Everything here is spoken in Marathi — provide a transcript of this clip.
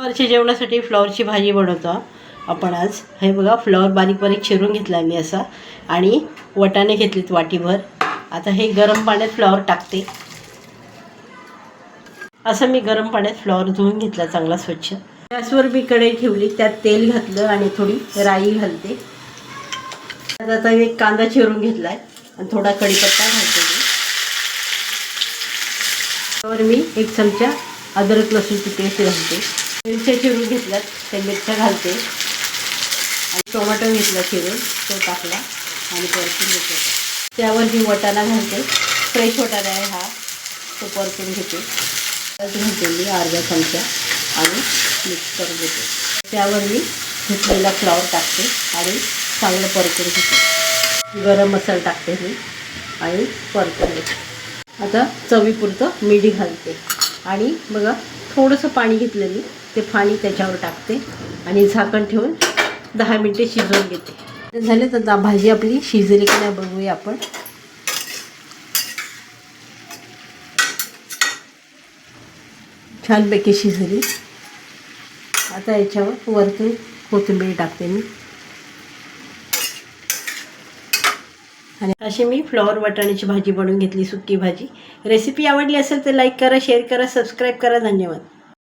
दुपारच्या जेवणासाठी फ्लॉवरची भाजी बनवतो आपण आज. हे बघा, फ्लॉवर बारीक बारीक चिरून घेतला मी असा आणि वाटाणे घेतलेत वाटीभर. आता हे गरम पाण्यात फ्लॉवर टाकते. असं मी गरम पाण्यात फ्लॉवर धुवून घेतला चांगला स्वच्छ. गॅसवर मी कढई ठेवली, त्यात तेल घातलं आणि थोडी राई घालते. आता एक कांदा चिरून घेतला आहे आणि थोडा कढीपत्ता घालते. त्यावर मी 1 चमचा अद्रक लसूणची पेस्ट घालते. मिरच्या चिरून घेतल्यात, त्या मिरच्या घालते आणि टोमॅटो घेतला चिरून, तो टाकला आणि परतून घेते. त्यावर मी वाटाणा घालते. फ्रेश वाटाणा आहे हा, तो परतून घेते. घालते मी अर्धा चमचा आणि मिक्स करून घेते. त्यावर मी घेतलेला फ्लॉवर टाकते आणि चांगलं परतून घेते. गरम मसाला टाकते मी आणि परतून घेते. आता चवीपुरतं मीठ घालते आणि बघा थोडंसं पाणी घेतलं मी, ते पाणी त्याच्यावर टाकते आणि झाकण ठेवून 10 मिनटे शिजवून घेते. झाले तर भाजी आपली शिजली की नाही बघूया आपण. छानपैकी शिजली. आता याच्यावर वरतून कोथिंबीर टाकते मी. आणि अशी मी फ्लॉवर वाटाण्याची भाजी बनवून घेतली, सुकी भाजी. रेसिपी आवडली असेल तर लाईक करा, शेअर करा, सबस्क्राईब करा. धन्यवाद.